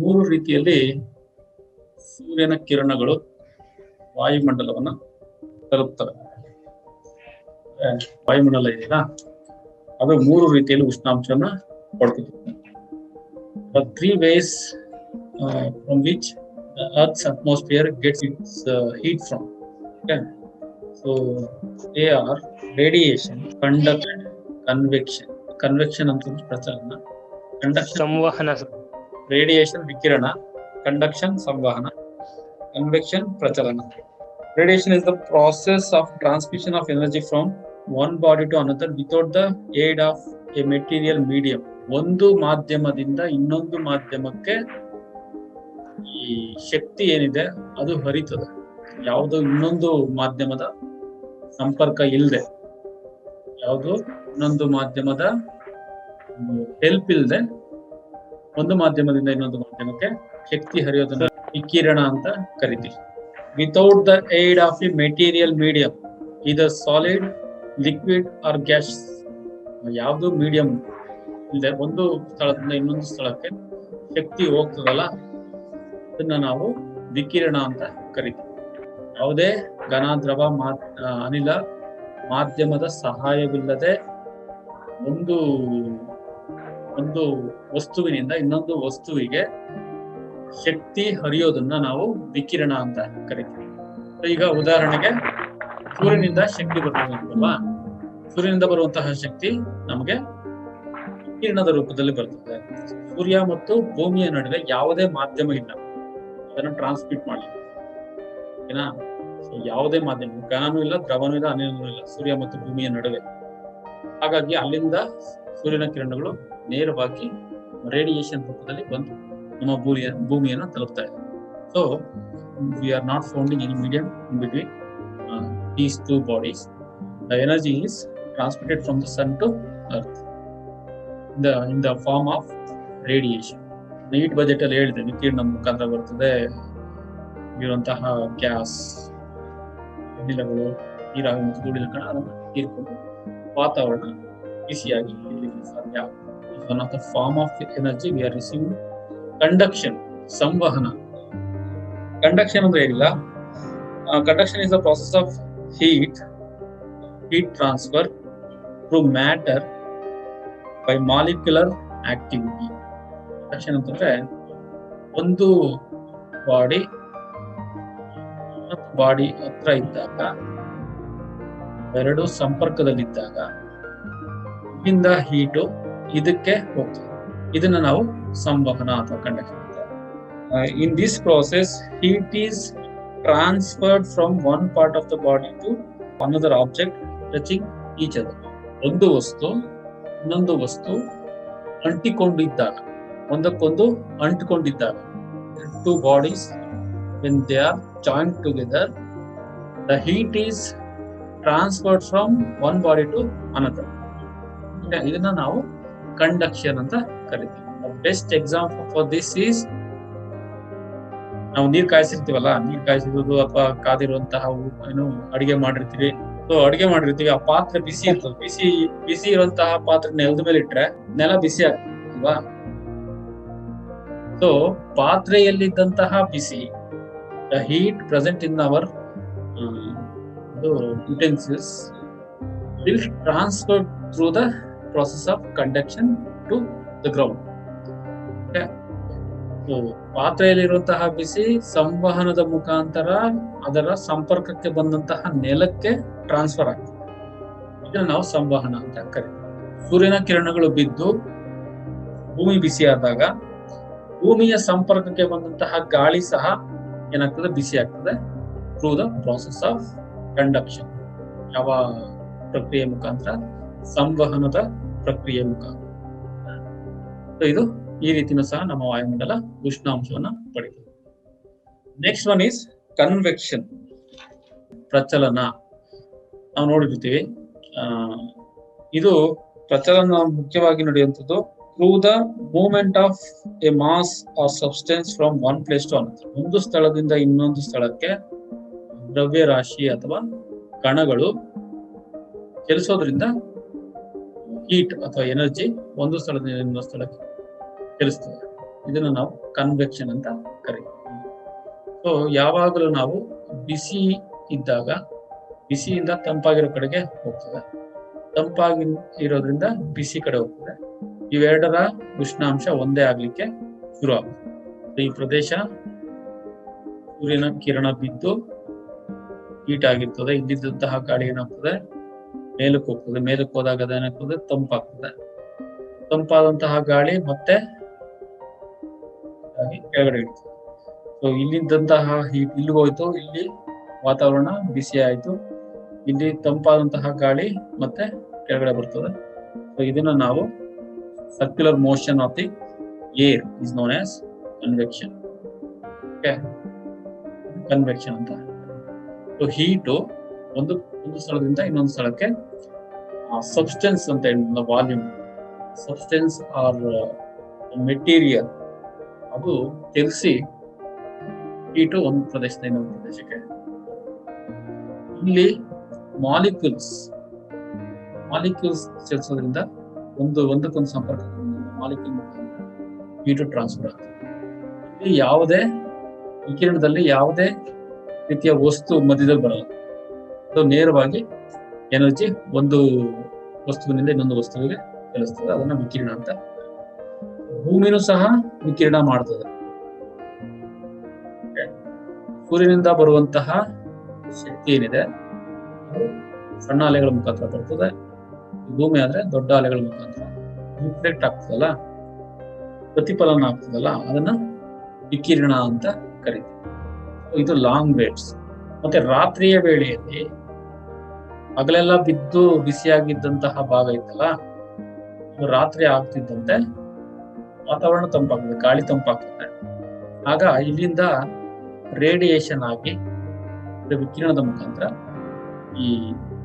ಮೂರು ರೀತಿಯಲ್ಲಿ ಸೂರ್ಯನ ಕಿರಣಗಳು ವಾಯುಮಂಡಲವನ್ನು ತಲುಪ್ತವೆ. ವಾಯುಮಂಡಲ ಇದೆಯಲ್ಲ, ಅದು ಮೂರು ರೀತಿಯಲ್ಲಿ ಉಷ್ಣಾಂಶನ ಕೊಡ್ತದೆ. Three ways from which the Earth's atmosphere gets its heat from. Okay, so they are radiation, conduction, convection. Convection ಅಂತಂದ್ರೆ ಪ್ರಚಲನ, conduction ಸಂವಹನ, radiation ವಿಕಿರಣ, conduction ಸಂವಹನ, convection ಪ್ರಚಲನ. Radiation is the process of transmission of energy from one body to another without the aid of a material medium. ಒಂದು ಮಾಧ್ಯಮದಿಂದ ಇನ್ನೊಂದು ಮಾಧ್ಯಮಕ್ಕೆ ಈ ಶಕ್ತಿ ಏನಿದೆ ಅದು ಹರಿತದೆ. ಯಾವುದು ಇನ್ನೊಂದು ಮಾಧ್ಯಮದ ಸಂಪರ್ಕ ಇಲ್ಲದೆ, ಯಾವುದು ಇನ್ನೊಂದು ಮಾಧ್ಯಮದ ಹೆಲ್ಪ್ ಇಲ್ಲದೆ ಒಂದು ಮಾಧ್ಯಮದಿಂದ ಇನ್ನೊಂದು ಮಾಧ್ಯಮಕ್ಕೆ ಶಕ್ತಿ ಹರಿಯೋದನ್ನ ವಿಕಿರಣ ಅಂತ ಕರಿತೀವಿ. Without the aid of A material medium, ಇದರ್ ಸಾಲಿಡ್, ಲಿಕ್ವಿಡ್ ಆರ್ ಗ್ಯಾಸ್, ಯಾವುದು ಮೀಡಿಯಂ ಇಲ್ಲದೆ ಒಂದು ಸ್ಥಳದಿಂದ ಇನ್ನೊಂದು ಸ್ಥಳಕ್ಕೆ ಶಕ್ತಿ ಹೋಗ್ತದಲ್ಲ, ಅದನ್ನ ನಾವು ವಿಕಿರಣ ಅಂತ ಕರಿತೀವಿ. ಯಾವುದೇ ಘನ, ದ್ರವ, ಅನಿಲ ಮಾಧ್ಯಮದ ಸಹಾಯವಿಲ್ಲದೆ ಒಂದು ವಸ್ತುವಿನಿಂದ ಇನ್ನೊಂದು ವಸ್ತುವಿಗೆ ಶಕ್ತಿ ಹರಿಯೋದನ್ನ ನಾವು ವಿಕಿರಣ ಅಂತ ಕರಿತೀವಿ. ಈಗ ಉದಾಹರಣೆಗೆ ಸೂರ್ಯನಿಂದ ಶಕ್ತಿ ಬರ್ತದಲ್ವಾ, ಸೂರ್ಯನಿಂದ ಬರುವಂತಹ ಶಕ್ತಿ ನಮಗೆ ವಿಕಿರಣದ ರೂಪದಲ್ಲಿ ಬರ್ತದೆ. ಸೂರ್ಯ ಮತ್ತು ಭೂಮಿಯ ನಡುವೆ ಯಾವುದೇ ಮಾಧ್ಯಮ ಇಲ್ಲ ಅದನ್ನು ಟ್ರಾನ್ಸ್ಮಿಟ್ ಮಾಡಲಿಕ್ಕೆ, ಓಕೆನಾ? ಸೊ ಯಾವುದೇ ಮಾಧ್ಯಮ, ಘನನೂ ಇಲ್ಲ, ದ್ರವನೂ ಇಲ್ಲ, ಅನಿಲನೂ ಇಲ್ಲ ಸೂರ್ಯ ಮತ್ತು ಭೂಮಿಯ ನಡುವೆ. ಹಾಗಾಗಿ ಅಲ್ಲಿಂದ ಸೂರ್ಯನ ಕಿರಣಗಳು ನೇರವಾಗಿ ರೇಡಿಯೇಷನ್ ರೂಪದಲ್ಲಿ ಬಂದು ನಮ್ಮ ಭೂಮಿಯನ್ನು ತಲುಪ್ತಾ ಇದೆ. So we are not founding any medium in between these two bodies. The energy is transmitted from the sun to earth in the form of radiation. NEET budget ಅಲ್ಲಿ ಹೇಳಿದೆ, ವಿಕಿರಣ ಮುಖಾಂತರ ಬರ್ತದೆ ಇರುವಂತಹ ಗ್ಯಾಸ್, ಅನಿಲಗಳು, ನೀರಾವಿ ಮತ್ತು ಧೂಳಿನ ಕಣ ಅದನ್ನು ಹೀರ್ಕೊಂಡು ವಾತಾವರಣ ಬಿಸಿಯಾಗಿ ಇರಲಿಕ್ಕೆ ಸಾಧ್ಯ. One of the form of energy we are receiving. Conduction, ಸಂವಹನ. ಕಂಡಕ್ಷನ್ ಅಂದ್ರೆ ಏನಿಲ್ಲ, conduction is the process of heat transfer through matter by molecular activity. Conduction ಅಂತಂದ್ರೆ ಒಂದು ಬಾಡಿ ಹತ್ರ ಇದ್ದಾಗ, ಎರಡು ಸಂಪರ್ಕದಲ್ಲಿದ್ದಾಗ ಇಲ್ಲಿಂದ ಹೀಟು ಇದಕ್ಕೆ ಹೋಗ್ತದೆ. ಇದನ್ನ ನಾವು ಸಂವಹನ ಅಥವಾ ಕಂಡಕ್ಷನ್ ಅಂತಾರೆ. In this process heat is transferred from one part of the body to another object touching each other. ಒಂದು ವಸ್ತು ಇನ್ನೊಂದು ವಸ್ತು ಅಂಟಿಕೊಂಡಿದ್ದಾಗ, ಒಂದಕ್ಕೊಂದು ಅಂಟಿಕೊಂಡಿದ್ದಾಗ, two bodies when they are joined together, the heat is transferred from one body to another. ಇದನ್ನ ನಾವು conduction ಅಂತ ಕರಿತೀವಿ. Best example for this is, ನಾವು ನೀರ್ ಕಾಯಿಸಿರ್ತೀವಲ್ಲ, ನೀರ್ ಕಾಯಿಸಿರೋದು ಅಥವಾ ಕಾದಿರುವಂತಹ ಏನು ಅಡಿಗೆ ಮಾಡಿರ್ತೀವಿ. ಅಡಿಗೆ ಮಾಡಿರ್ತೀವಿ, ಆ ಪಾತ್ರೆ ಬಿಸಿ ಇರ್ತದೆ. ಬಿಸಿ ಇರುವಂತಹ ಪಾತ್ರೆ ನೆಲದ ಮೇಲೆ ಇಟ್ರೆ ನೆಲ ಬಿಸಿ ಆಗ್ತದೆ ಅಲ್ವಾ? ಸೊ ಪಾತ್ರೆಯಲ್ಲಿದ್ದಂತಹ ಬಿಸಿ, the heat present in our utensils will transfer through the process of conduction to the ground. Okay, so ಪಾತ್ರೆಯಲ್ಲಿರುವಂತಹ ಬಿಸಿ ಸಂವಹನದ ಮುಖಾಂತರ ಅದರ ಸಂಪರ್ಕಕ್ಕೆ ಬಂದಂತಹ ನೆಲಕ್ಕೆ ಟ್ರಾನ್ಸ್ಫರ್ ಆಗ್ತದೆ. ಇದನ್ನ ನಾವು ಸಂವಹನ ಅಂತ ಕರಿತೀವಿ. ಸೂರ್ಯನ ಕಿರಣಗಳು ಬಿದ್ದು ಭೂಮಿ ಬಿಸಿಯಾದಾಗ ಭೂಮಿಯ ಸಂಪರ್ಕಕ್ಕೆ ಬಂದಂತಹ ಗಾಳಿ ಸಹ ಏನಾಗ್ತದೆ, ಬಿಸಿ ಆಗ್ತದೆ. Through the process of conduction. ಯಾವ ಪ್ರಕ್ರಿಯೆ ಮುಖಾಂತರ? ಸಂವಹನದ ಪ್ರಕ್ರಿಯೆ ಮುಖಾಂತರ. ಇದು ಈ ರೀತಿನೂ ಸಹ ನಮ್ಮ ವಾಯುಮಂಡಲ ಉಷ್ಣಾಂಶವನ್ನ ಪಡೆಯುತ್ತದೆ. ನೆಕ್ಸ್ಟ್ ಒನ್ ಈಸ್ ಕನ್ವೆಕ್ಷನ್, ಪ್ರಚಲನ. ನಾವು ನೋಡಿರ್ತೀವಿ, ಇದು ಪ್ರಚಲನ ಮುಖ್ಯವಾಗಿ ನಡೆಯುವಂಥದ್ದು through the movement of a mass or substance from one place to another. ಒಂದು ಸ್ಥಳದಿಂದ ಇನ್ನೊಂದು ಸ್ಥಳಕ್ಕೆ ದ್ರವ್ಯರಾಶಿ ಅಥವಾ ಕಣಗಳು ಚಲಿಸೋದ್ರಿಂದ ಹೀಟ್ ಅಥವಾ ಎನರ್ಜಿ ಒಂದು ಸ್ಥಳದಿಂದ ಇನ್ನೊಂದು ಸ್ಥಳಕ್ಕೆ ಚಲಿಸ್ತದೆ. ಇದನ್ನು ನಾವು ಕನ್ವೆಕ್ಷನ್ ಅಂತ ಕರಿತೀವಿ. ಸೊ ಯಾವಾಗಲೂ ನಾವು ಬಿಸಿ ಇದ್ದಾಗ ಬಿಸಿಯಿಂದ ತಂಪಾಗಿರೋ ಕಡೆಗೆ ಹೋಗ್ತದೆ, ತಂಪಾಗಿ ಇರೋದ್ರಿಂದ ಬಿಸಿ ಕಡೆ ಹೋಗ್ತದೆ. ಇವೆರಡರ ಉಷ್ಣಾಂಶ ಒಂದೇ ಆಗ್ಲಿಕ್ಕೆ ಶುರು ಆಗುತ್ತೆ. ಈ ಪ್ರದೇಶ ಸೂರ್ಯನ ಕಿರಣ ಬಿದ್ದು ಹೀಟ್ ಆಗಿರ್ತದೆ. ಇಲ್ಲಿದ್ದಂತಹ ಗಾಳಿ ಏನಾಗ್ತದೆ, ಮೇಲಕ್ಕೆ ಹೋಗ್ತದೆ. ಮೇಲಕ್ಕೆ ಹೋದಾಗ ಅದೇನಾಗ್ತದೆ, ತಂಪಾಗ್ತದೆ. ತಂಪಾದಂತಹ ಗಾಳಿ ಮತ್ತೆ ಕೆಳಗಡೆ ಇರ್ತದೆ. ಸೊ ಇಲ್ಲಿದ್ದಂತಹ ಹೀಟ್ ಇಲ್ಲಿ ಹೋಯ್ತು, ಇಲ್ಲಿ ವಾತಾವರಣ ಬಿಸಿ ಆಯ್ತು, ಇಲ್ಲಿ ತಂಪಾದಂತಹ ಗಾಳಿ ಮತ್ತೆ ಕೆಳಗಡೆ ಬರ್ತದೆ. ಸೊ ಇದನ್ನ ನಾವು circular motion of the air is known as convection. Okay, convection ಅಂತ. ಸೊ ಹೀಟು ಒಂದು ಸ್ಥಳದಿಂದ ಇನ್ನೊಂದು ಸ್ಥಳಕ್ಕೆ ಸಬ್ಸ್ಟೆನ್ಸ್ ಅಂತ ಹೇಳಿದ ವಾಲ್ಯೂಮ್, ಸಬ್ಸ್ಟೆನ್ಸ್ ಆರ್ ಮೆಟೀರಿಯಲ್ ಅದು ತಿಳಿಸಿ ಹೀಟು ಒಂದು ಪ್ರದೇಶದಿಂದ ಇನ್ನೊಂದು ಪ್ರದೇಶಕ್ಕೆ. ಇಲ್ಲಿ ಮಾಲಿಕ್ಯೂಲ್ಸ್ ಚಲಿಸೋದ್ರಿಂದ ಒಂದಕ್ಕೊಂದು ಸಂಪರ್ಕ ಮಾಲಿಕ್ಯೂಲ್ ಹೀಟು ಟ್ರಾನ್ಸ್ಫರ್ ಆಗ್ತದೆ. ಇಲ್ಲಿ ಯಾವುದೇ ವಿಕಿರಣದಲ್ಲಿ ಯಾವುದೇ ರೀತಿಯ ವಸ್ತು ಮಧ್ಯದಲ್ಲಿ ಬರಲ್ಲ. ಅದು ನೇರವಾಗಿ ಎನರ್ಜಿ ಒಂದು ವಸ್ತುವಿನಿಂದ ಇನ್ನೊಂದು ವಸ್ತುವಿಗೆ ಚಲಿಸ್ತದೆ. ಅದನ್ನ ವಿಕಿರಣ ಅಂತ. ಭೂಮಿನೂ ಸಹ ವಿಕಿರಣ ಮಾಡ್ತದೆ. ಸೂರ್ಯನಿಂದ ಬರುವಂತಹ ಶಕ್ತಿ ಏನಿದೆ ಅದು ಸಣ್ಣ ಅಲೆಗಳ ಮುಖಾಂತರ ಬರ್ತದೆ. ಭೂಮಿ ಆದ್ರೆ ದೊಡ್ಡ ಅಲೆಗಳ ಮುಖಾಂತರ ರಿಫ್ಲೆಕ್ಟ್ ಆಗ್ತದಲ್ಲ, ಪ್ರತಿಫಲನ ಆಗ್ತದಲ್ಲ, ಅದನ್ನ ವಿಕಿರಣ ಅಂತ ಕರಿತೀವಿ. ಇದು ಲಾಂಗ್ ವೇವ್ಸ್. ಮತ್ತೆ ರಾತ್ರಿಯ ವೇಳೆಯಲ್ಲಿ ಹಗಲೆಲ್ಲ ಬಿದ್ದು ಬಿಸಿಯಾಗಿದ್ದಂತಹ ಭಾಗ ಇತ್ತಲ್ಲ, ರಾತ್ರಿ ಆಗ್ತಿದ್ದಂತೆ ವಾತಾವರಣ ತಂಪಾಗ್ತದೆ, ಗಾಳಿ ತಂಪಾಗ್ತದೆ. ಆಗ ಇಲ್ಲಿಂದ ರೇಡಿಯೇಷನ್ ಆಗಿ ವಿಕಿರಣದ ಮುಖಾಂತರ ಈ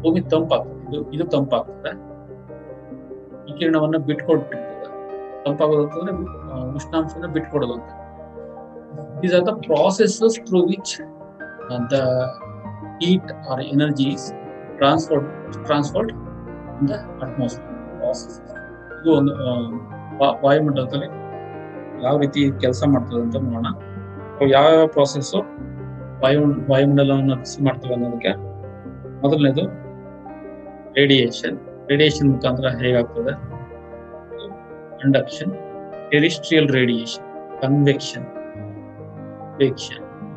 ಭೂಮಿ ತಂಪಾಗ್ತದೆ. ಇದು ತಂಪಾಗ್ತದೆ, ವಿಕಿರಣವನ್ನ ಬಿಟ್ಕೊಟ್ಟಿರ್ತದೆ. ತಂಪಾಗೋದು ಅಂತಂದ್ರೆ ಉಷ್ಣಾಂಶನ ಬಿಟ್ಕೊಡೋದು ಅಂತ. These are the processes through which the heat or energy is transferred in the atmosphere. ಇದು ಒಂದು ವಾಯುಮಂಡಲದಲ್ಲಿ ಯಾವ ರೀತಿ ಕೆಲಸ ಮಾಡ್ತದೆ ಅಂತ ನೋಡೋಣ. ಯಾವ ಪ್ರಾಸೆಸ್ ವಾಯುಮಂಡಲವನ್ನು ಬಿಸಿ ಮಾಡ್ತೇವೆ ಅನ್ನೋದಕ್ಕೆ ಮೊದಲನೇದು ರೇಡಿಯೇಷನ್ ಮುಖಾಂತರ ಹೇಗಾಗ್ತದೆ, conduction, terrestrial radiation, convection,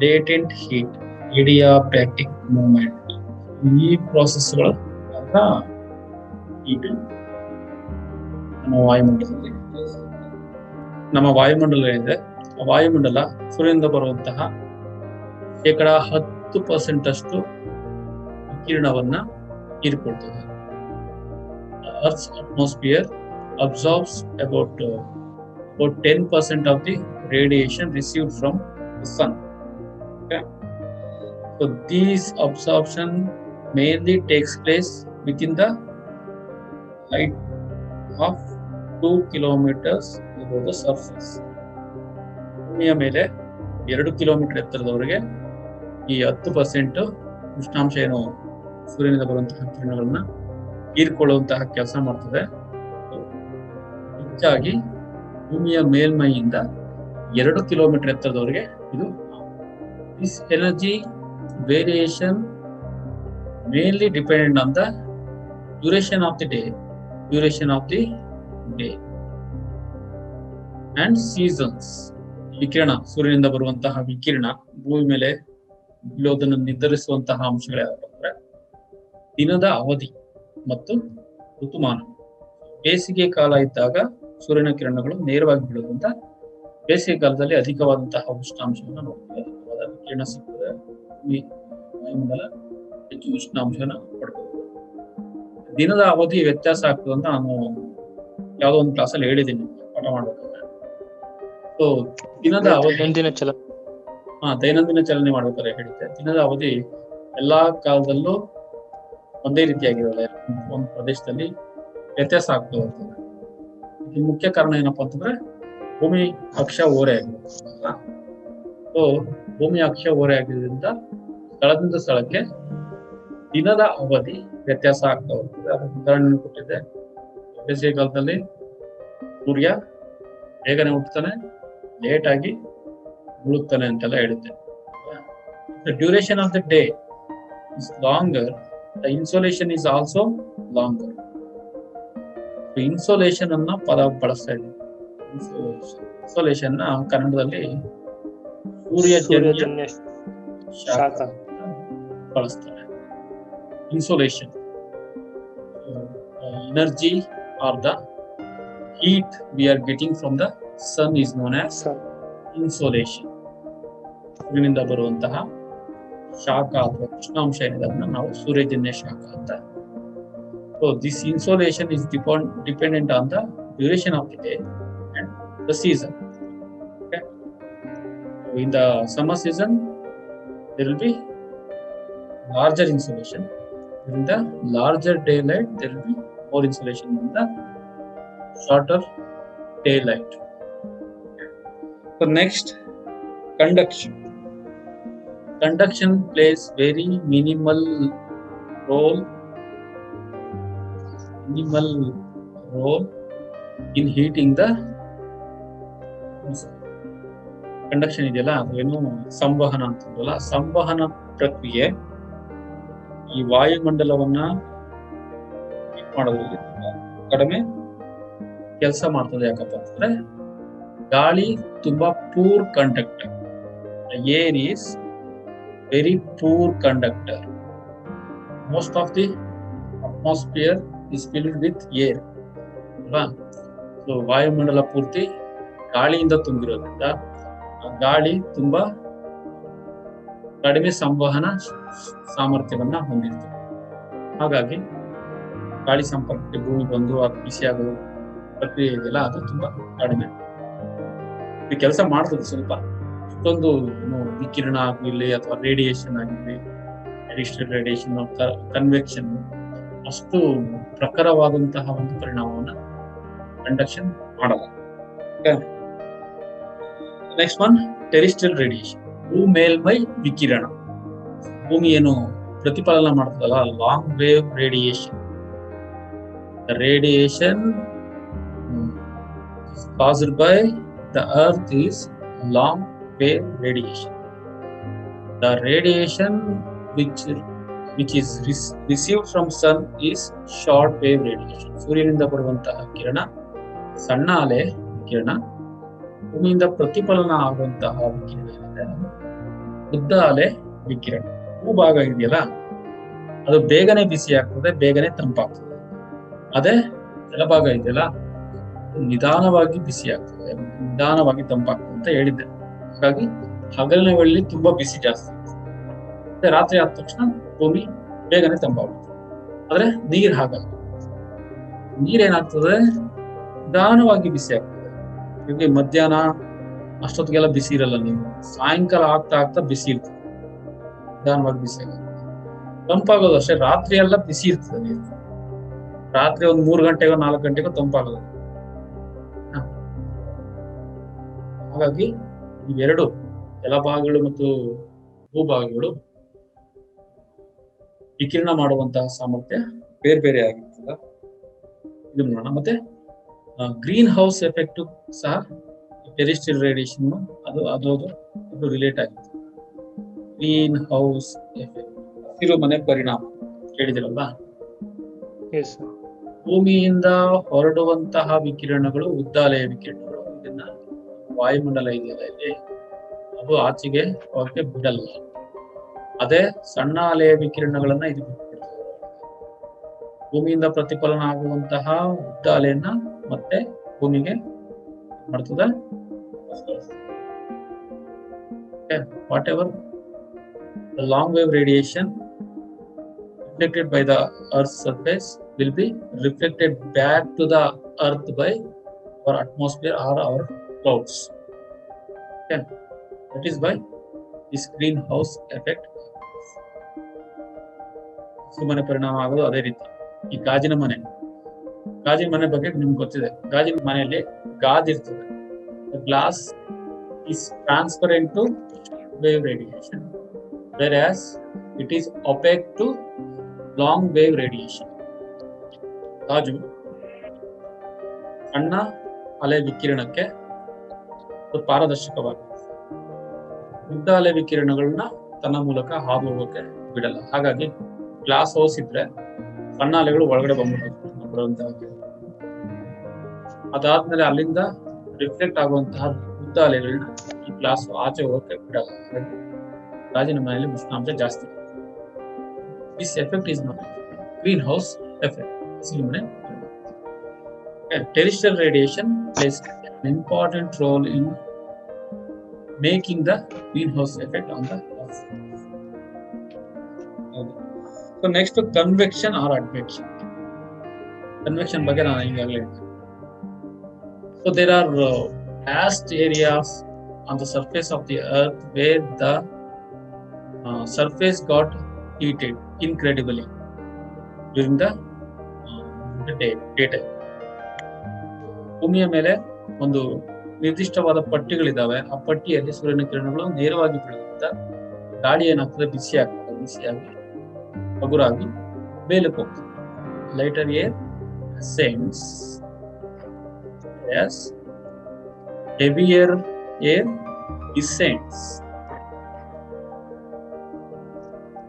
latent heat, adiabatic movement. ಈ ಪ್ರಾಸೆಸ್ಗಳು ಹೀಟ್ ನಮ್ಮ ವಾಯುಮಂಡಲ ಏನಿದೆ, ಆ ವಾಯುಮಂಡಲ ಸೂರ್ಯನಿಂದ ಬರುವಂತಹ 10% ಅಷ್ಟು ವಿಕಿರಣವನ್ನ ಹೀರಿಕೊಳ್ತದೆ. Earth's atmosphere absorbs about 10% of the radiation received from the sun. Okay, so this absorption mainly takes place within the height of 2 kilometers above the surface. ಭೂಮಿಯ ಮೇಲೆ 2 ಕಿಲೋಮೀಟರ್ ಎತ್ತರದವರೆಗೆ ಈ 10% ಉಷ್ಣಾಂಶ ಏನು ಸೂರ್ಯನಿಂದ ಬರುವಂತಹ ಕಿರಣಗಳನ್ನ ಹೀರಿಕೊಳ್ಳುವಂತಹ ಕೆಲಸ ಮಾಡ್ತದೆ. ಹೆಚ್ಚಾಗಿ ಭೂಮಿಯ ಮೇಲ್ಮೈಯಿಂದ 2 ಕಿಲೋಮೀಟರ್ ಎತ್ತರದವರೆಗೆ ಇದು. This energy variation mainly dependent on the duration of the day and seasons. ವಿಕಿರಣ, ಸೂರ್ಯನಿಂದ ಬರುವಂತಹ ವಿಕಿರಣ ಭೂಮಿ ಮೇಲೆ ಬೀಳೋದನ್ನು ನಿರ್ಧರಿಸುವಂತಹ ಅಂಶಗಳು ಯಾವ್ದು ಅಂದ್ರೆ ದಿನದ ಅವಧಿ ಮತ್ತು ಋತುಮಾನ. ಬೇಸಿಗೆ ಕಾಲ ಇದ್ದಾಗ ಸೂರ್ಯನ ಕಿರಣಗಳು ನೇರವಾಗಿ ಬೀಳೋದ್ರಿಂದ ಬೇಸಿಗೆ ಕಾಲದಲ್ಲಿ ಅಧಿಕವಾದಂತಹ ಉಷ್ಣಾಂಶವನ್ನು ನೋಡ್ತೇವೆ, ಅಧಿಕವಾದ ವಿಕಿರಣ ಸಿಗ್ತದೆ. ವಾಯುಮಂಡಲ ಹೆಚ್ಚು ಉಷ್ಣಾಂಶನ ಪಡ್ಕೋಬಹುದು. ದಿನದ ಅವಧಿ ವ್ಯತ್ಯಾಸ ಆಗ್ತದೆ ಅಂತ ನಾನು ಯಾವುದೋ ಒಂದು ಕ್ಲಾಸಲ್ಲಿ ಹೇಳಿದ್ದೀನಿ ಪಾಠ ಮಾಡ್ಬೇಕಾದ್ರೆ. ಸೊ ದಿನದ ಅವಧಿ ದೈನಂದಿನ ಚಲನೆ ಮಾಡ್ಬೇಕಾದ್ರೆ ಹೇಳಿದ್ದೆ. ದಿನದ ಅವಧಿ ಎಲ್ಲಾ ಕಾಲದಲ್ಲೂ ಒಂದೇ ರೀತಿಯಾಗಿರಲ್ಲ, ಒಂದು ಪ್ರದೇಶದಲ್ಲಿ ವ್ಯತ್ಯಾಸ ಆಗ್ತಾ ಹೋಗ್ತದೆ. ಇದಕ್ಕೆ ಮುಖ್ಯ ಕಾರಣ ಏನಪ್ಪಾ ಅಂತಂದ್ರೆ ಭೂಮಿ ಅಕ್ಷ ಓರೆ ಆಗಿದೆ. ಸೊ ಭೂಮಿ ಅಕ್ಷ ಓರೆ ಆಗಿದ್ದರಿಂದ ಸ್ಥಳದಿಂದ ಸ್ಥಳಕ್ಕೆ ದಿನದ ಅವಧಿ ವ್ಯತ್ಯಾಸ ಆಗ್ತಾ ಹೋಗ್ತದೆ. ಅದಕ್ಕೆ ಉದಾಹರಣೆ ಕೊಟ್ಟಿದ್ದೆ. ಬೇಸಿಗೆ ಕಾಲದಲ್ಲಿ ಸೂರ್ಯ ಬೇಗನೆ ಹುಟ್ಟುತ್ತಾನೆ, ಲೇಟ್ ಆಗಿ ಮುಳುಗ್ತಾನೆ ಅಂತೆಲ್ಲ ಹೇಳುತ್ತೆ. The duration of the day is longer, the insolation is also longer. Insolation ಅನ್ನ ಪದ ಬಳಸ್ತಾ ಇದ್ದೀವಿ. ಇನ್ಸೋಲೇಷನ್ ಕನ್ನಡದಲ್ಲಿ ಸೂರ್ಯಜನ್ಯ ಶಾಖ ಬಳಸ್ತಾರೆ. Insolation energy are the heat we are getting from the sun is known as insolation. ಸೂರ್ಯನಿಂದ ಬರುವಂತಹ ಶಾಖ ಅಥವಾ ಉಷ್ಣಾಂಶ ಏನಿದೆ ಅದನ್ನ ನಾವು ಸೂರ್ಯಜನ್ಯ ಶಾಖ ಅಂತ. So this insolation is dependent on the duration of the day and the season. Okay. So in the summer season there will be larger insolation. In the larger daylight there will be more insolation in the shorter daylight. So next, conduction. Conduction plays very minimal role in heating the conduction ಇದೆಯಲ್ಲ, ಅದೇನು ಸಂವಹನ ಅಂತಂದ್ರಲ್ಲ, ಸಂವಹನ ಪ್ರಕ್ರಿಯೆ ಈ ವಾಯುಮಂಡಲವನ್ನ ಮಾಡೋದ್ರಲ್ಲಿ ಕಡಿಮೆ ಕೆಲಸ ಮಾಡ್ತದೆ. ಯಾಕಪ್ಪ ಅಂತಂದ್ರೆ ಗಾಳಿ ತುಂಬಾ poor conductor. Air is very poor conductor. Most of the atmosphere is filled with air ಅಲ್ವಾ. ಸೊ ವಾಯುಮಂಡಲ ಪೂರ್ತಿ ಗಾಳಿಯಿಂದ ತುಂಬಿರೋದ್ರಿಂದ ಆ ಗಾಳಿ ತುಂಬಾ ಕಡಿಮೆ ಸಂವಹನ ಸಾಮರ್ಥ್ಯವನ್ನ ಹೊಂದಿರ್ತದೆ. ಹಾಗಾಗಿ ಗಾಳಿ ಸಂಪರ್ಕಕ್ಕೆ ಭೂಮಿ ಬಂದು ಅದು ಬಿಸಿಯಾಗೋದು ಪ್ರಕ್ರಿಯೆ ಇದೆಯಲ್ಲ, ಅದು ತುಂಬಾ ಕಡಿಮೆ. ಇದು ಕೆಲಸ ಮಾಡ್ತದೆ ಸ್ವಲ್ಪ. ಅಷ್ಟೊಂದು ವಿಕಿರಣ ಆಗಿರ್ಲಿ ಅಥವಾ ರೇಡಿಯೇಷನ್ ಆಗಿರ್ಲಿ, ರೇಡಿಯೇಷನ್ ಕನ್ವೆಕ್ಷನ್, ಅಷ್ಟು ಪ್ರಖರವಾದಂತಹ ಒಂದು ಪರಿಣಾಮವನ್ನ ಕಂಡಕ್ಷನ್ ಮಾಡಲ್ಲ. ನೆಕ್ಸ್ಟ್ ಒನ್, ಟೆರಿಸ್ಟ್ರಿಯಲ್ ರೇಡಿಯೇಷನ್, ಭೂ ಮೇಲ್ಮೈ ವಿಕಿರಣ. ಭೂಮಿ ಏನು ಪ್ರತಿಫಲನ ಮಾಡ್ತದಲ್ಲ, long wave radiation. Radiation caused by the earth is long wave radiation. The radiation which is received from sun is short wave radiation. ಸೂರ್ಯನಿಂದ ಬರುವಂತಹ ಕಿರಣ ಸಣ್ಣ ಅಲೆ ವಿಕಿರಣ. ಭೂಮಿಯಿಂದ ಪ್ರತಿಫಲನ ಆಗುವಂತಹ ವಿಕಿರಣ ಏನಿದೆ ಉದ್ದ ಅಲೆ ವಿಕಿರಣ. ಭೂಭಾಗ ಇದೆಯಲ್ಲ, ಅದು ಬೇಗನೆ ಬಿಸಿ ಆಗ್ತದೆ, ಬೇಗನೆ ತಂಪಾಗ್ತದೆ. ಅದೇ ಕೆಳಭಾಗ ಇದೆಯಲ್ಲ, ನಿಧಾನವಾಗಿ ಬಿಸಿ ಆಗ್ತದೆ, ನಿಧಾನವಾಗಿ ತಂಪಾಗ್ತದೆ ಅಂತ ಹೇಳಿದ್ದೆ. ಹಾಗಾಗಿ ಹಗಲಿನ ವೇಳೆಯಲ್ಲಿ ತುಂಬಾ ಬಿಸಿ ಜಾಸ್ತಿ ಇರ್ತದೆ, ರಾತ್ರಿ ಆದ ತಕ್ಷಣ ಭೂಮಿ ಬೇಗನೆ ತಂಪಾಗ್ತದೆ. ಆದ್ರೆ ನೀರ್ ಹಾಗಲ್ಲ. ನೀರೇನಾಗ್ತದೆ, ನಿಧಾನವಾಗಿ ಬಿಸಿ ಆಗ್ತದೆ. ಈಗ ಮಧ್ಯಾಹ್ನ ಅಷ್ಟೊತ್ತಿಗೆಲ್ಲ ಬಿಸಿ ಇರಲ್ಲ ನೀರು, ಸಾಯಂಕಾಲ ಆಗ್ತಾ ಆಗ್ತಾ ಬಿಸಿ ಇರ್ತದೆ, ನಿಧಾನವಾಗಿ ಬಿಸಿ ಆಗುತ್ತೆ. ತಂಪಾಗೋದು ಅಷ್ಟೇ, ರಾತ್ರಿ ಎಲ್ಲ ಬಿಸಿ ಇರ್ತದೆ ನೀರು. ರಾತ್ರಿ ಒಂದು 3 ಗಂಟೆಗೋ 4 ಗಂಟೆಗೋ ತಂಪಾಗೋದು. ಹಾಗಾಗಿ ಇವೆರಡು ಜಲಭಾಗಗಳು ಮತ್ತು ಭೂಭಾಗಗಳು ವಿಕಿರಣ ಮಾಡುವಂತಹ ಸಾಮರ್ಥ್ಯ ಬೇರೆ ಬೇರೆ ಆಗಿರ್ತದ. ಇದು ನೋಡೋಣ. ಮತ್ತೆ ಗ್ರೀನ್ ಹೌಸ್ ಎಫೆಕ್ಟ್ ಸಹ ಟೆರಿಸ್ಟ್ರಿಯಲ್ ರೇಡಿಯೇಷನ್ ಅದು ರಿಲೇಟ್ ಆಗಿದೆ. ಗ್ರೀನ್ ಹೌಸ್ ಎಫೆಕ್ಟ್, ಹಸಿರು ಮನೆ ಪರಿಣಾಮ ಕೇಳಿದಿರಲ್ವಾ? ಭೂಮಿಯಿಂದ ಹೊರಡುವಂತಹ ವಿಕಿರಣಗಳು ಉದ್ದಾಲೆಯ ವಿಕಿರಣಗಳು. ಇದನ್ನ ವಾಯುಮಂಡಲ ಇದೆಯಲ್ಲ ಇಲ್ಲಿ, ಅದು ಆಚೆಗೆ ಹೋಗಕ್ಕೆ ಬಿಡಲ್ಲ. ಅದೇ ಸಣ್ಣ ಅಲೆಯ ವಿಕಿರಣಗಳನ್ನ ಇದು ಬಿಟ್ಬಿಡ್ತದೆ. ಭೂಮಿಯಿಂದ ಪ್ರತಿಫಲನ ಆಗುವಂತಹ ಉದ್ದ ಅಲೆಯನ್ನ ಮತ್ತೆ ಭೂಮಿಗೆ ಮಾಡ್ತದೆ. What ever the long wave radiation reflected by the earth's surface will be reflected back to the earth by our atmosphere or our clouds. Okay, that is why this greenhouse effect. ಸುಮನೆ ಪರಿಣಾಮ ಆಗೋದು ಅದೇ ರೀತಿ. ಈ ಗಾಜಿನ ಮನೆ ಬಗ್ಗೆ ನಿಮ್ಗೆ ಗೊತ್ತಿದೆ. ಗಾಜಿನ ಮನೆಯಲ್ಲಿ ಗಾಜಿರ್ತದೆ. Glass is transparent to wave radiation, whereas it is opaque to long wave radiation. ಗಾಜು ಸಣ್ಣ ಅಲೆ ವಿಕಿರಣಕ್ಕೆ ಪಾರದರ್ಶಕವಾಗಿದೆ. ಉದ್ದ ಅಲೆ ವಿಕಿರಣಗಳನ್ನ ತನ್ನ ಮೂಲಕ ಹಾದು ಹೋಗೋಕೆ ಬಿಡಲ್ಲ. ಹಾಗಾಗಿ ಗ್ಲಾಸ್ ಹೌಸ್ ಇದ್ರೆ ಸಣ್ಣ ಅಲೆಗಳು ಒಳಗಡೆ ಬಂದ್ಬಿಡುವಂತಹ, ಅದಾದ್ಮೇಲೆ ಅಲ್ಲಿಂದ ರಿಫ್ಲೆಕ್ಟ್ ಆಗುವಂತಹ ಉದ್ದ ಅಲೆಗಳನ್ನ ಈ ಗ್ಲಾಸ್ ಆಚೆ ಹೋಗಕ್ಕೆ ಬಿಡಲ್ಲ. ಗಾಜಿನ ಮನೆಯಲ್ಲಿ ಉಷ್ಣಾಂಶ ಜಾಸ್ತಿ. This effect is not green house effect. Terrestrial radiation plays an important role in making the greenhouse effect on the earth. So next, convection or advection. Convection ಬಗ್ಗೆ ನಾನು ಈಗಾಗಲೇ ಹೇಳಿದೆ. So there are vast areas on the surface of the earth where the surface got heated incredibly during the daytime. ಭೂಮಿಯ ಮೇಲೆ ಒಂದು ನಿರ್ದಿಷ್ಟವಾದ ಪಟ್ಟಿಗಳಿದಾವೆ. ಆ ಪಟ್ಟಿಯಲ್ಲಿ ಸೂರ್ಯನ ಕಿರಣಗಳು ನೇರವಾಗಿ ಬೀಳುವುದರಿಂದ ಗಾಳಿ ಏನಾಗ್ತದೆ, ಬಿಸಿಯಾಗಿ ಹಗುರಾಗಿ ಮೇಲಕ್ಕೆ ಹೋಗ್ತದೆ. Lighter air ascends as heavier air descends.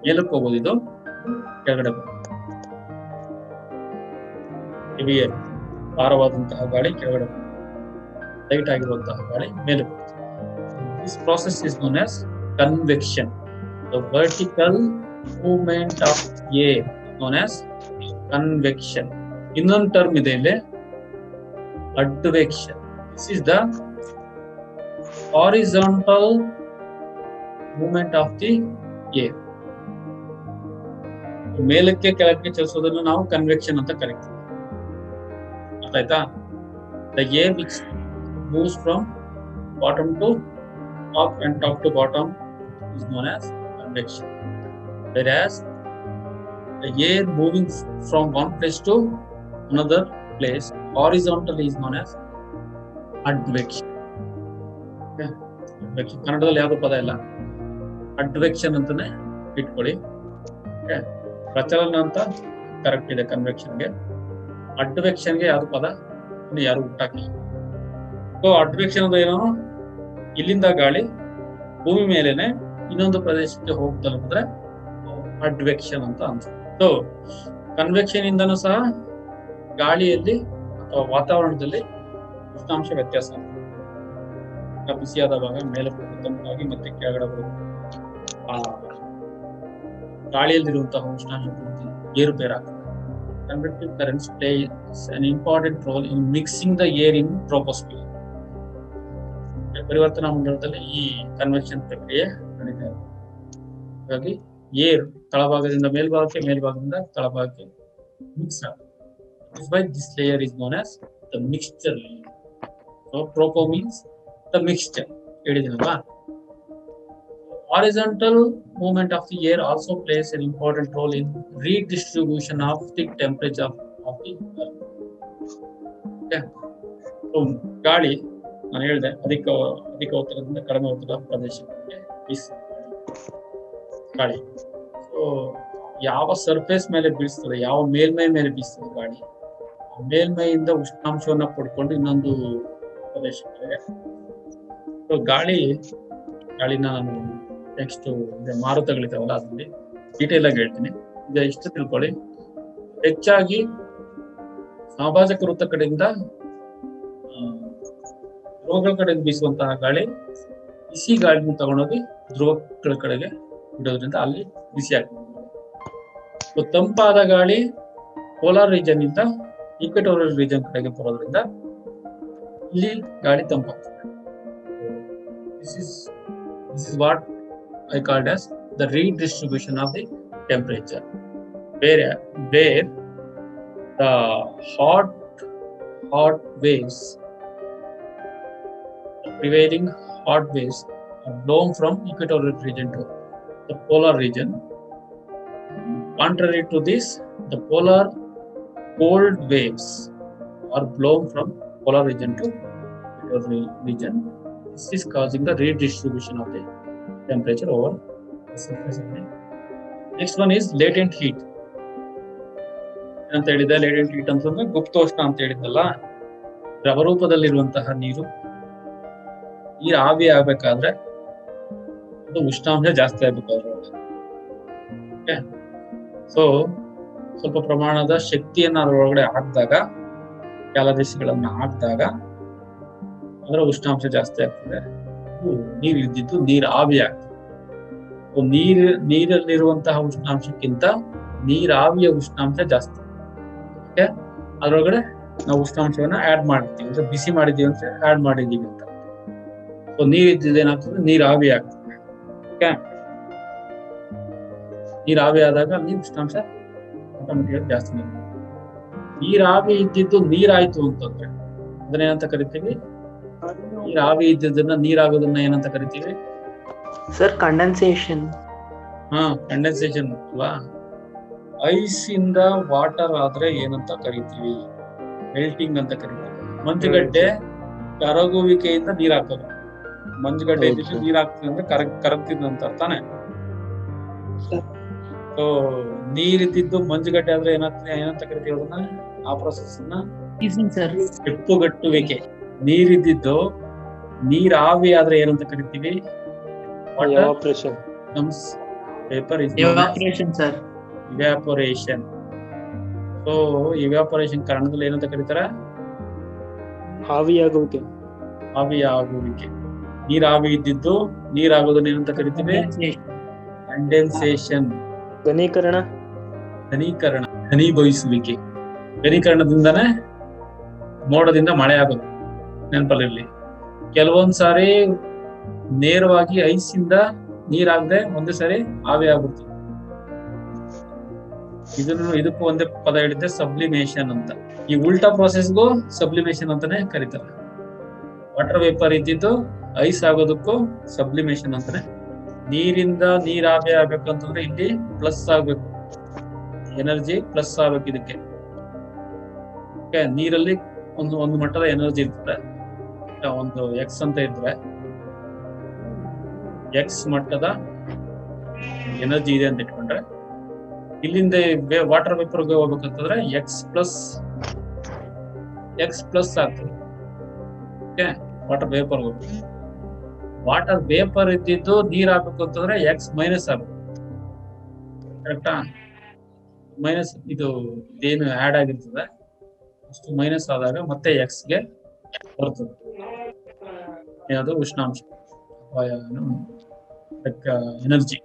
ಮೇಲಕ್ಕೆ ಹೋಗೋದು, ಇದು ಕೆಳಗಡೆ ಬರುತ್ತೆ. ಹೆವಿಯರ್ ಭಾರವಾದಂತಹ ಗಾಳಿ ಕೆಳಗಡೆ ಬರುತ್ತೆ, ಲೈಟ್ ಆಗಿರುವಂತಹ ಗಾಳಿ ಮೇಲೆ ಬರುತ್ತೆ. This process is known as convection. The vertical movement of air known as convection. ಇನ್ನೊಂದು ಟರ್ಮ್ ಇದೆ ಇಲ್ಲಿ, advection. This is the horizontal movement of the air. ಮೇಲಕ್ಕೆ ಕೆಳಕ್ಕೆ ಚಲಿಸೋದನ್ನು ನಾವು ಕನ್ವೆಕ್ಷನ್ ಅಂತ ಕರಿತೀವಿ. ಅರ್ಥ ಆಯ್ತಾ? The air which moves from bottom to top and top to bottom is known as convection, whereas the air moving from one place to another place horizontally is known as advection. Advection ಕನ್ನಡದಲ್ಲಿ ಯಾವುದು ಪದ ಇಲ್ಲ, ಅಡ್ವೆಕ್ಷನ್ ಅಂತಾನೆ ಇಟ್ಕೊಳ್ಳಿ. ಪ್ರಚಲನ ಅಂತ correct ಇದೆ ಕನ್ವೆಕ್ಷನ್ಗೆ. ಅಡ್ವೆಕ್ಷನ್ಗೆ ಯಾವ್ದು ಪದ ಇನ್ನು ಯಾರು ಹುಟ್ಟಾಕಿಲ್ಲ. ಸೊ ಅಡ್ವೆಕ್ಷನ್ ಅಂದ್ರೆ ಏನೋ, ಇಲ್ಲಿಂದ ಗಾಳಿ ಭೂಮಿ ಮೇಲೆನೆ ಇನ್ನೊಂದು ಪ್ರದೇಶಕ್ಕೆ ಹೋಗಿ ತಲುಪಿದ್ರೆ ಅಡ್ವೆಕ್ಷನ್ ಅಂತ ಅನ್ಸುತ್ತೆ. ಸೊ ಕನ್ವೆಕ್ಷನ್ ಇಂದನೂ ಸಹ ಗಾಳಿಯಲ್ಲಿ ಅಥವಾ ವಾತಾವರಣದಲ್ಲಿ ಉಷ್ಣಾಂಶ ವ್ಯತ್ಯಾಸ ಆಗ್ತದೆ. ಬಿಸಿಯಾದ ಭಾಗ ಮೇಲೆ ತಂಪಾಗಿ ಮತ್ತೆ ಕೆಳಗಡೆ ಬರುತ್ತೆ. ಗಾಳಿಯಲ್ಲಿರುವಂತಹ ಉಷ್ಣಾಂಶ ಪೂರ್ತಿ ಏರುಪೇರಾಗ್ತದೆ. Convective currents play an important role in mixing the air in troposphere. ಪರಿವರ್ತನಾ ಮಂಡಲದಲ್ಲಿ ಈ ಕನ್ವೆಕ್ಷನ್ ಪ್ರಕ್ರಿಯೆ ನಡೀತಾ ಇದೆ. ಹಾಗಾಗಿ ಏರ್ ತಳಭಾಗದಿಂದ ಮೇಲ್ಭಾಗಕ್ಕೆ, ಮೇಲ್ಭಾಗದಿಂದ ತಳಭಾಗಕ್ಕೆ ಮಿಕ್ಸ್ ಆಗುತ್ತೆ. That's why this layer is known as the mixture layer. So tropo means the mixture. ಹೇಳಿದಿನಲ್ವಾ? Horizontal movement of the air also plays an important role in redistribution of the temperature of the earth. Okay. So ಗಾಳಿ ನಾನು ಹೇಳಿದೆ ಅಧಿಕ ಒತ್ತಡದಿಂದ ಕಡಿಮೆ ಒತ್ತಡ ಪ್ರದೇಶಗಳಿಗೆ ಬೀಸ್ತದೆ ಗಾಳಿ. So ಯಾವ ಸರ್ಫೇಸ್ ಮೇಲೆ ಬೀಸ್ತದೆ, ಯಾವ ಮೇಲ್ಮೈ ಮೇಲೆ ಬೀಸ್ತದೆ ಗಾಳಿ, ಮೇಲ್ಮೈಯಿಂದ ಉಷ್ಣಾಂಶವನ್ನ ಪಡ್ಕೊಂಡು ಇನ್ನೊಂದು ಪ್ರದೇಶಗಳಿಗೆ. ಸೊ ಗಾಳಿನ ನಾನು ನೆಕ್ಸ್ಟ್ ಮಾರುತಗಳಿದಾವಲ್ಲ ಅದರಲ್ಲಿ ಡೀಟೇಲ್ ಆಗಿ ಹೇಳ್ತೀನಿ. ಈಗ ಇಷ್ಟು ತಿಳ್ಕೊಳ್ಳಿ, ಹೆಚ್ಚಾಗಿ ಸಾಮಾಜಿಕ ವೃತ್ತ ಕಡೆಯಿಂದ ಧ್ರುವಗಳ ಕಡೆಯಿಂದ ಬೀಸುವಂತಹ ಗಾಳಿ ಬಿಸಿ ಗಾಳಿನ ತಗೊಂಡೋಗಿ ಧ್ರುವಗಳ ಕಡೆಗೆ ಬಿಡೋದ್ರಿಂದ ಅಲ್ಲಿ ಬಿಸಿ ಆಗ್ತದೆ. ತಂಪಾದ ಗಾಳಿ ಪೋಲಾರ್ ರೀಜನ್ ಇಂದ ಈಕ್ವೆಟೋರಿಯಲ್ ರೀಜನ್ ಕಡೆಗೆ ಬರೋದ್ರಿಂದ ಇಲ್ಲಿ ಗಾಳಿ ತಂಪಾಗ್ತದೆ. This is what I called as the redistribution of the temperature, where the hot waves, the prevailing hot waves are blown from equatorial region to the polar region. Contrary to this, the polar cold waves are blown from polar region to equatorial region. This is causing the redistribution of the temperature over the surface of the earth. Next one is latent heat. ಅಂತ ಹೇಳಿದೆ, latent heat ಅಂತಂದ್ರೆ ಗುಪ್ತೋಷ್ಣ ಅಂತ ಹೇಳಿದ್ದಲ್ಲ, ದ್ರವರೂಪದಲ್ಲಿರುವಂತಹ ನೀರು ನೀರ್ ಆವಿ ಆಗ್ಬೇಕಾದ್ರೆ ಅದು ಉಷ್ಣಾಂಶ ಜಾಸ್ತಿ ಆಗ್ಬೇಕು ಅದ್ರೊಳಗೆ. ಸೊ ಸ್ವಲ್ಪ ಪ್ರಮಾಣದ ಶಕ್ತಿಯನ್ನ ಅದರೊಳಗಡೆ ಹಾಕಿದಾಗ, ಕ್ಯಾಲರೀಸ್ಗಳನ್ನ ಹಾಕಿದಾಗ ಅದರ ಉಷ್ಣಾಂಶ ಜಾಸ್ತಿ ಆಗ್ತದೆ. ನೀರು ಇದ್ದಿದ್ದು ನೀರು ಆವಿ ಆಗ್ತದೆ. ನೀರಲ್ಲಿರುವಂತಹ ಉಷ್ಣಾಂಶಕ್ಕಿಂತ ನೀರಾವಿಯ ಉಷ್ಣಾಂಶ ಜಾಸ್ತಿ. ಅದ್ರೊಳಗಡೆ ನಾವು ಉಷ್ಣಾಂಶವನ್ನ ಆಡ್ ಮಾಡಿರ್ತೀವಿ, ಅಂದ್ರೆ ಬಿಸಿ ಮಾಡಿದೀವಿ ಅಂತ ಆಡ್ ಮಾಡಿದೀವಿ ಅಂತ. ಸೊ ನೀರ್ ಇದ್ದಿದ್ದು ಏನಾಗ್ತದೆ, ನೀರ್ ಆವಿ ಆಗ್ತದೆ. ಓಕೆ, ನೀರ್ ಆವಿ ಆದಾಗ ನೀರ್ ಉಷ್ಣಾಂಶ ಆಟೋಮೆಟಿಕ್ ಜಾಸ್ತಿ. ನೀರ್ ಆವಿ ಇದ್ದಿದ್ದು ನೀರಾಯ್ತು ಅಂತಂದ್ರೆ ಅದನ್ನೇನಂತ ಕರಿತೀವಿ? ನೀರ್ ಆವಿ ಇದ್ದಿದ್ದನ್ನ ನೀರಾಗೋದನ್ನ ಏನಂತ ಕರಿತೀವಿ ಸರ್? ಕಂಡೆನ್ಸೇಷನ್. ಕಂಡೆನ್ಸೇಷನ್ ಅಲ್ವಾ? ಐಸ್ ಇಂದ ವಾಟರ್ ಆದ್ರೆ ಏನಂತ ಕರಿತೀವಿ? ಮೆಲ್ಟಿಂಗ್ ಅಂತ ಕರಿತೀವಿ. ಮಂಜುಗಡ್ಡೆ ಕರಗುವಿಕೆಯಿಂದ ನೀರ್ ಹಾಕೋದು. ಮಂಜುಗಡ್ಡೆ ಇದ್ದಿದ್ದು ನೀರ್ ಹಾಕ್ತಿದೆ ಅಂದ್ರೆ ಕರಗ್ತಿದ್ದಂತ ತಾನೆ. ಸೊ ನೀರಿದ್ದಿದ್ದು ಮಂಜುಗಡ್ಡೆ ಆದ್ರೆ ಏನಾಗ್ತದೆ, ಏನಂತ ಕರಿತೀವಿ ಅದನ್ನ? ಆ ಪ್ರೊಸೆಸ್ ಹೆಪ್ಪುಗಟ್ಟುವಿಕೆ. ನೀರಿದ್ದಿದ್ದು ನೀರ್ ಆವಿ ಆದ್ರೆ ಏನಂತ ಕರಿತೀವಿ? Evaporation. Paper is evaporation sir. Evaporation. So evaporation ಕನ್ನಡದಲ್ಲಿ ಏನಂತ ಕರೀತಾರ? ಆವಿಯಾಗುವಿಕೆ. ಆವಿಯಾಗುವಿಕೆ. ನೀರಾವಿ ಇದ್ದಿದ್ದು ನೀರಾಗೋದನ್ನ ಏನಂತ ಕರಿತೀವಿ? ಕಂಡೆನ್ಸೇಷನ್. ಘನೀಕರಣ. ಘನೀಭವಿಸುವಿಕೆ. ಘನೀಕರಣದಿಂದಾನೇ ಮೋಡದಿಂದ ಮಳೆ ಆಗೋದು. ನೆನಪಲ್ಲಿರ್ಲಿ. ಕೆಲವೊಂದ್ಸಾರಿ ನೇರವಾಗಿ ಐಸ್ ಇಂದ ನೀರಾಗದೆ ಒಂದೇ ಸಾರಿ ಆವಿ ಆಗ್ಬಿಡ್ತದೆ. ಇದಕ್ಕೂ ಒಂದೇ ಪದ ಹೇಳಿದ್ದೆ, ಸಬ್ಲಿಮೇಷನ್ ಅಂತ. ಈ ಉಲ್ಟಾ ಪ್ರೊಸೆಸ್ಗೂ ಸಬ್ಲಿಮೇಷನ್ ಅಂತಾನೆ ಕರೀತಾರೆ. ವಾಟರ್ ವೇಪರ್ ಇದ್ದಿದ್ದು ಐಸ್ ಆಗೋದಕ್ಕೂ ಸಬ್ಲಿಮೇಷನ್ ಅಂತಾನೆ. ನೀರಿಂದ ನೀರ್ ಆವಿ ಆಗ್ಬೇಕು ಅಂತಂದ್ರೆ ಇಲ್ಲಿ ಪ್ಲಸ್ ಆಗ್ಬೇಕು, ಎನರ್ಜಿ ಪ್ಲಸ್ ಆಗ್ಬೇಕು ಇದಕ್ಕೆ. ನೀರಲ್ಲಿ ಒಂದು ಮಟ್ಟದ ಎನರ್ಜಿ ಇರ್ತದೆ. ಒಂದು ಎಕ್ಸ್ ಅಂತ ಇದ್ರೆ ಎಕ್ಸ್ ಮಟ್ಟದ ಎನರ್ಜಿ ಇದೆ ಅಂತ ಇಟ್ಕೊಂಡ್ರೆ, ಇಲ್ಲಿಂದ ವಾಟರ್ ವೇಪರ್ಗೆ ಹೋಗ್ಬೇಕಂತಂದ್ರೆ ಎಕ್ಸ್ ಪ್ಲಸ್ ಆಗ್ತದೆ. ಓಕೆ, ವಾಟರ್ ವೇಪರ್ ಹೋಗ್ಬೇಕು. ವಾಟರ್ ವೇಪರ್ ಇದ್ದಿದ್ದು ನೀರ್ ಆಗ್ಬೇಕು ಅಂತಂದ್ರೆ ಎಕ್ಸ್ ಮೈನಸ್ ಆಗ್ಬೇಕು. ಕರೆಕ್ಟಾ? ಮೈನಸ್ ಇದು ಏನು ಆಡ್ ಆಗಿರ್ತದೆ ಅಷ್ಟು ಮೈನಸ್ ಆದಾಗ ಮತ್ತೆ ಎಕ್ಸ್ಗೆ ಬರ್ತದೆ. ಅದು ಉಷ್ಣಾಂಶ, ಎನರ್ಜಿ.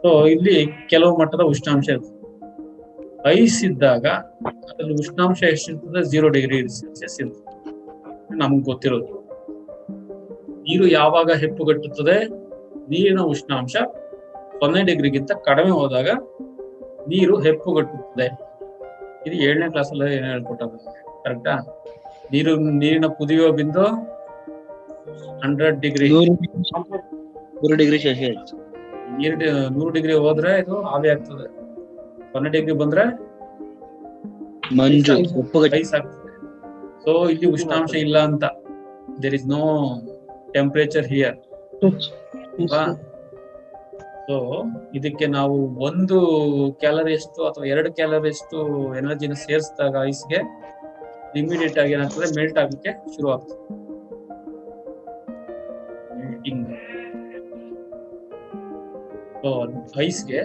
ಸೊ ಇಲ್ಲಿ ಕೆಲವು ಮಟ್ಟದ ಉಷ್ಣಾಂಶ ಇರ್ತದೆ. ಐಸ್ ಇದ್ದಾಗ ಅದ್ರಲ್ಲಿ ಉಷ್ಣಾಂಶ ಎಷ್ಟಿರ್ತದೆ? 0 ಡಿಗ್ರಿ ಸೆಲ್ಸಿಯಸ್ ಇರ್ತದೆ. ನಮ್ಗೆ ಗೊತ್ತಿರೋದು. ನೀರು ಯಾವಾಗ ಹೆಪ್ಪುಗಟ್ಟುತ್ತದೆ? ನೀರಿನ ಉಷ್ಣಾಂಶ 0 ಡಿಗ್ರಿಗಿಂತ ಕಡಿಮೆ ಹೋದಾಗ ನೀರು ಹೆಪ್ಪುಗಟ್ಟುತ್ತದೆ. ಇದು 7ನೇ ಕ್ಲಾಸಲ್ಲಿ ಏನು ಹೇಳ್ಕೊಟ್ಟದ್ದು. ಕರೆಕ್ಟಾ? ನೀರಿನ ಕುದಿಯುವ ಬಿಂದು 100 ಡಿಗ್ರಿ. 100 degree Celsius. 100 ಡಿಗ್ರಿ ಹೋದ್ರೆ ಇದು ಆವಿ ಆಗ್ತದೆ. 0 ಡಿಗ್ರಿ ಬಂದ್ರೆ ಮಂಜು ಐಸ್ ಆಗ್ತದೆ. ಸೊ ಇಲ್ಲಿ ಉಷ್ಣಾಂಶ ಇಲ್ಲ ಅಂತ. There is no temperature here. So ಇದಕ್ಕೆ ನಾವು 1 ಕ್ಯಾಲರಿ ಅಷ್ಟು ಅಥವಾ 2 ಕ್ಯಾಲರಿ ಅಷ್ಟು ಎನರ್ಜಿನ ಸೇರಿಸಿದಾಗ ಐಸ್ಗೆ ಇಮಿಡಿಯೇಟ್ ಆಗಿ ಏನಾಗ್ತದೆ? ಮೆಲ್ಟ್ ಆಗ್ಲಿಕ್ಕೆ ಶುರು ಆಗ್ತದೆ. ಸೊ ಐಸ್ಗೆ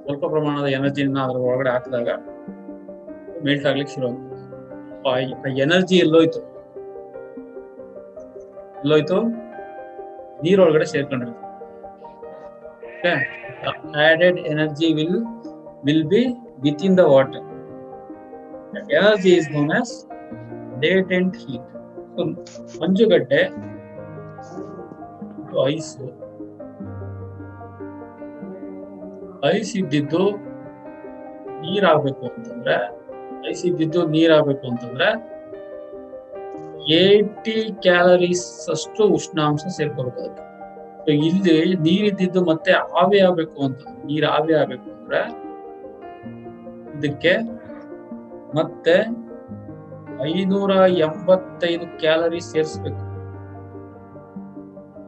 ಸ್ವಲ್ಪ ಪ್ರಮಾಣದ ಎನರ್ಜಿನ ಅದ್ರ ಒಳಗಡೆ ಹಾಕಿದಾಗ ಮೆಲ್ಟ್ ಆಗ್ಲಿಕ್ಕೆ ಶುರು ಆಗ್ತದೆ. Energy ಎಲ್ಲೋಯ್ತು? ನೀರೊಳಗಡೆ ಸೇರ್ಕೊಂಡಿರುತ್ತೆ. Added energy will be within the water. That energy is known as latent heat. So ಮಂಜುಗಡ್ಡೆ ಐಸ್ ಇದ್ದಿದ್ದು ನೀರಾಗಬೇಕು ಅಂತಂದ್ರೆ 80 ಕ್ಯಾಲರೀಸ್ ಅಷ್ಟು ಉಷ್ಣಾಂಶ ಸೇರ್ಕೋಬೇಕು. ಇಲ್ಲಿ ನೀರಿದ್ದಿದ್ದು ಮತ್ತೆ ಆವಿ ಆಗ್ಬೇಕು ಅಂತಂದ್ರೆ, ನೀರ್ ಆವಿ ಆಗ್ಬೇಕು ಅಂದ್ರೆ ಇದಕ್ಕೆ ಮತ್ತೆ 585 ಕ್ಯಾಲರಿ ಸೇರಿಸ್ಬೇಕು.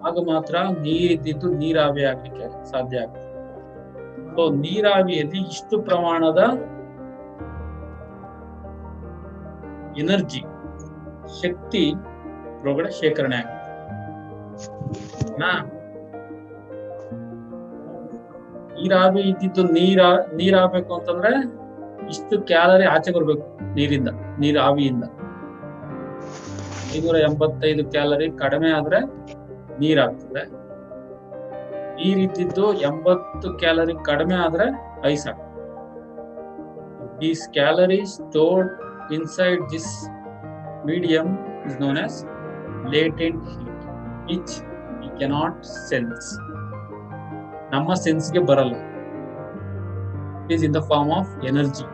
ಆಗ ಮಾತ್ರ ನೀರಿದ್ದಿದ್ದು ನೀರಾವಿ ಆಗ್ಲಿಕ್ಕೆ ಸಾಧ್ಯ ಆಗ್ತದೆ. ಸೊ ನೀರಾವಿಯಲ್ಲಿ ಇಷ್ಟು ಪ್ರಮಾಣದ ಎನರ್ಜಿ, ಶಕ್ತಿ ಒಳಗಡೆ ಶೇಖರಣೆ ಆಗುತ್ತೆ. ನೀರಾವಿ ಇದ್ದಿದ್ದು ನೀರಾಗಬೇಕು ಅಂತಂದ್ರೆ ಇಷ್ಟು ಕ್ಯಾಲರಿ ಆಚೆ ಬರ್ಬೇಕು ನೀರಾವಿಯಿಂದ 585 ಕ್ಯಾಲರಿ ಕಡಿಮೆ ಆದ್ರೆ ನೀರಾಗ್ತದೆ. ನೀರಿದ್ದಿದ್ದು 80 ಕ್ಯಾಲರಿ ಕಡಿಮೆ ಆದ್ರೆ ಐಸ್ ಆಗ್ತದೆ. These calories stored inside this medium is known as latent heat, which we cannot sense. ನಮ್ಮ ಸೆನ್ಸ್ಗೆ ಬರಲ್ಲ. It is in the form of energy.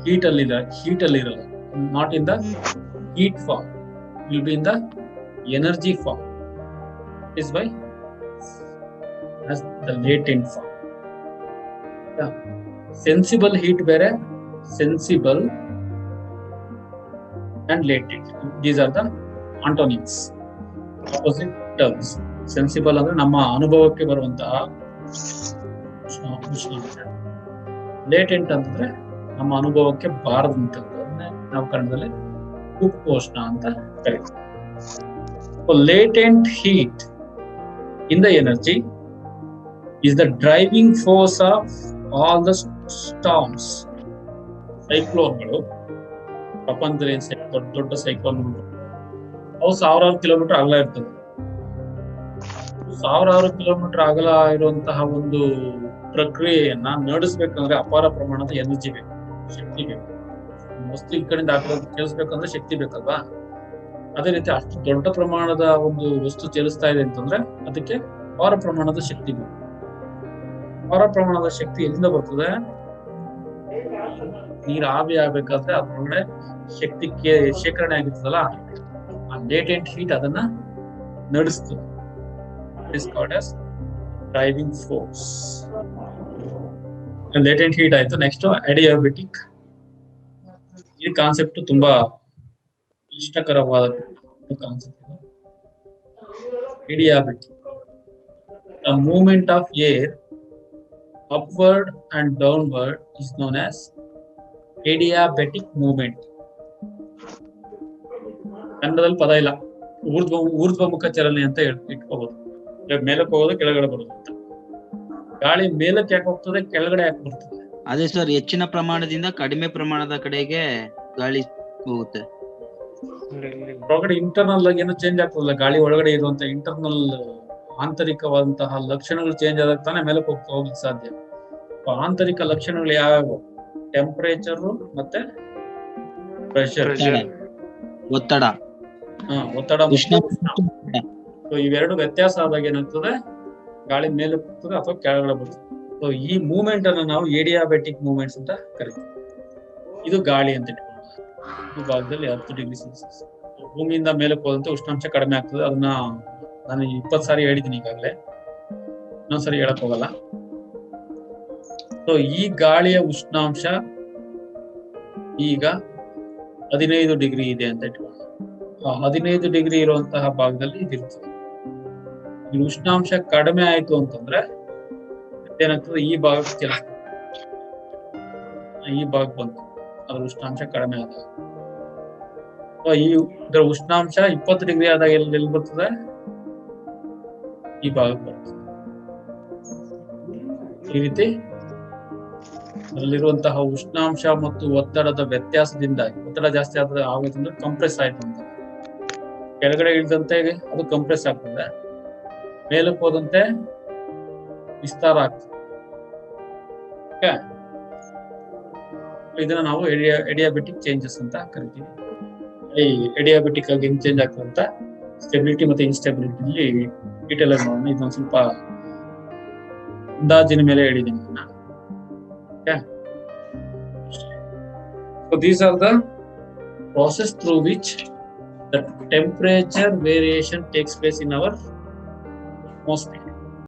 Heat ಅಲ್ಲಿ ಇರಲ್ಲ. Not in the heat form. It will be in the energy form. That is why as the latent form. Yeah. Sensible heat ಬೇರೆ, sensible and latent. These are the antonyms, opposite terms. Sensible ಅಂದ್ರೆ ನಮ್ಮ ಅನುಭವಕ್ಕೆ ಬರುವಂತಹ ಉಷ್ಣಾಂಶ. Latent ಅಂತಂದ್ರೆ ನಮ್ಮ ಅನುಭವಕ್ಕೆ ಬಾರದಂತದ್ದನ್ನೇ ನಾವು ಕನ್ನಡದಲ್ಲಿ ಉಪೋಷ್ಣ ಅಂತ ಕರೀತೀವಿ. Latent heat in the energy is the driving force of all the storms. ಸೈಕ್ಲೋನ್ಗಳು ಪ್ರಪಂಚದಲ್ಲಿ ದೊಡ್ಡ ಸೈಕ್ಲೋನ್ಗಳು ಅವು ಸಾವಿರಾರು ಕಿಲೋಮೀಟರ್ ಅಗಲ ಇರ್ತದೆ. ಸಾವಿರಾರು ಕಿಲೋಮೀಟರ್ ಅಗಲ ಇರುವಂತಹ ಒಂದು ಪ್ರಕ್ರಿಯೆಯನ್ನ ನಡೆಸಬೇಕಂದ್ರೆ ಅಪಾರ ಪ್ರಮಾಣದ ಎನರ್ಜಿ ಬೇಕು, ಶಕ್ತಿ ಬೇಕು. ವಸ್ತು ಈ ಕಡೆಯಿಂದ ಆ ಕಡೆ ಚಲಿಸ್ಬೇಕಂದ್ರೆ ಶಕ್ತಿ ಬೇಕಲ್ವಾ? ಅದೇ ರೀತಿ ಅಷ್ಟು ದೊಡ್ಡ ಪ್ರಮಾಣದ ಒಂದು ವಸ್ತು ಚಲಿಸ್ತಾ ಇದೆ ಅಂತಂದ್ರೆ ಅದಕ್ಕೆ ಅಪಾರ ಪ್ರಮಾಣದ ಶಕ್ತಿ ಬೇಕು. ಅಪಾರ ಪ್ರಮಾಣದ ಶಕ್ತಿ ಎಲ್ಲಿಂದ ಬರ್ತದೆ? ನೀರು ಆವಿ ಆಗ್ಬೇಕಾದ್ರೆ ಅದ್ರೊಳಗಡೆ ಶಕ್ತಿ ಶೇಖರಣೆ ಆಗಿರ್ತದಲ್ಲ, ಆ ಲೇಟೆಂಟ್ ಹೀಟ್ ಅದನ್ನ ನಡೆಸ್ತದೆ. It is called as driving force. Latent heat ಆಯ್ತು. ನೆಕ್ಸ್ಟ್ ಅಡಿಯಾಬೆಟಿಕ್. ಈ ಕಾನ್ಸೆಪ್ಟ್ ತುಂಬಾ ಇಷ್ಟಕರವಾದ concept. ಅಡಿಯಾಬೆಟಿಕ್, a movement of air upward and downward is known as adiabatic movement. ಕನ್ನಡದಲ್ಲಿ ಪದ ಇಲ್ಲ. ಊರ್ಧ್ವಮುಖ ಚಲನೆ ಅಂತ ಇಟ್ಕೋಬಹುದು. ಮೇಲಕ್ಕೆ ಹೋಗೋದು, ಕೆಳಗಡೆ ಬರೋದು ಅಂತ. ಗಾಳಿ ಮೇಲಕ್ಕೆ ಯಾಕೆ ಹೋಗ್ತದೆ, ಕೆಳಗಡೆ ಯಾಕೆ ಬರ್ತದೆ? ಅದೇ ಸರ್, ಹೆಚ್ಚಿನ ಪ್ರಮಾಣದಿಂದ ಕಡಿಮೆ ಪ್ರಮಾಣದ ಕಡೆಗೆ ಗಾಳಿ ಹೋಗುತ್ತೆ. ಹೊರಗಡೆ ಇಂಟರ್ನಲ್ ಆಗಿ ಏನೋ ಚೇಂಜ್ ಆಗ್ತದಲ್ಲ, ಗಾಳಿ ಒಳಗಡೆ ಇರುವಂತ ಇಂಟರ್ನಲ್ ಆಂತರಿಕವಾದಂತಹ ಲಕ್ಷಣಗಳು ಚೇಂಜ್ ಆದಾಗ ತಾನೇ ಮೇಲಕ್ಕೆ ಹೋಗ್ಲಿಕ್ಕೆ ಸಾಧ್ಯ. ಆಂತರಿಕ ಲಕ್ಷಣಗಳು ಯಾವ್ಯಾವು? ಟೆಂಪರೇಚರ್ ಮತ್ತೆ ಪ್ರೆಷರ್, ಒತ್ತಡ, ಒತ್ತಡ, ಉಷ್ಣ. ಇವೆರಡು ವ್ಯತ್ಯಾಸ ಆದಾಗ ಏನಾಗ್ತದೆ, ಗಾಳಿ ಮೇಲೆ ಹೋಗ್ತದೆ ಅಥವಾ ಕೆಳಗಡೆ ಬರ್ತದೆ. ಸೊ ಈ ಮೂವ್ಮೆಂಟ್ ಅನ್ನು ನಾವು ಏಡಿಯಾಬೆಟಿಕ್ ಮೂವ್ಮೆಂಟ್ಸ್ ಅಂತ ಕರಿತೀವಿ. ಇದು ಗಾಳಿ ಅಂತ ಇಟ್ಕೊಳ್ಳೋಣ. ಈ ಭಾಗದಲ್ಲಿ 10 ಡಿಗ್ರಿ ಸೆಲ್ಸಿಯಸ್ ಭೂಮಿಯಿಂದ ಮೇಲಕ್ಕೆ ಹೋದಂತೆ ಉಷ್ಣಾಂಶ ಕಡಿಮೆ ಆಗ್ತದೆ. ಅದನ್ನ ನಾನು 20 ಸಾರಿ ಹೇಳಿದ್ದೀನಿ ಈಗಾಗಲೇ, ಇನ್ನೊಂದ್ಸರಿ ಹೇಳಕ್ ಹೋಗಲ್ಲ. ಸೊ ಈ ಗಾಳಿಯ ಉಷ್ಣಾಂಶ ಈಗ 15 ಡಿಗ್ರಿ ಇದೆ ಅಂತ ಇಟ್ಕೊಳ್ಳೋಣ. 15 ಡಿಗ್ರಿ ಇರುವಂತಹ ಭಾಗದಲ್ಲಿ ಇದಿರ್ತದೆ. ಈ ಉಷ್ಣಾಂಶ ಕಡಿಮೆ ಆಯ್ತು ಅಂತಂದ್ರೆ ಏನಾಗ್ತದೆ, ಈ ಭಾಗಕ್ಕೆ ಚಲಿಸ್ತದೆ. ಈ ಭಾಗ ಬಂತು, ಅದ್ರ ಉಷ್ಣಾಂಶ ಕಡಿಮೆ ಆದಾಗ ಇದರ ಉಷ್ಣಾಂಶ 20 ಡಿಗ್ರಿ ಆದಾಗ ಎಲ್ಲಿ ಬರ್ತದೆ, ಈ ಭಾಗಕ್ಕೆ ಬರ್ತದೆ. ಈ ರೀತಿ ಅದರಲ್ಲಿರುವಂತಹ ಉಷ್ಣಾಂಶ ಮತ್ತು ಒತ್ತಡದ ವ್ಯತ್ಯಾಸದಿಂದಾಗಿ, ಒತ್ತಡ ಜಾಸ್ತಿ ಆಗೋದ್ರಿಂದ ಕಂಪ್ರೆಸ್ ಆಯ್ತು ಅಂತ. ಕೆಳಗಡೆ ಇಳಿದಂತೆ ಅದು ಕಂಪ್ರೆಸ್ ಆಗ್ತದೆ, ಮೇಲಕ್ಕೆ ಹೋದಂತೆ ವಿಸ್ತಾರ ಆಗ್ತದೆ. ಇದನ್ನ ನಾವು ಎಡಿಯಾಬೆಟಿಕ್ ಚೇಂಜಸ್ ಅಂತ ಕರಿತೀವಿ. ಈ ಎಡಿಯಾಬೆಟಿಕ್ ಆಗಿ ಹೆಂಗ್ ಚೇಂಜ್ ಆಗ್ತದೆ ಅಂತ ಸ್ಟೆಬಿಲಿಟಿ ಮತ್ತೆ ಇನ್ಸ್ಟೆಬಿಲಿಟಿ ಡೀಟೇಲ್ ಆಗಿ ನೋಡೋಣ. ಇದೊಂದು ಸ್ವಲ್ಪ ಅಂದಾಜಿನ ಮೇಲೆ ಹೇಳಿದ್ದೀನಿ ನಾನು. So these are the process through which the temperature variation takes place in our atmosphere.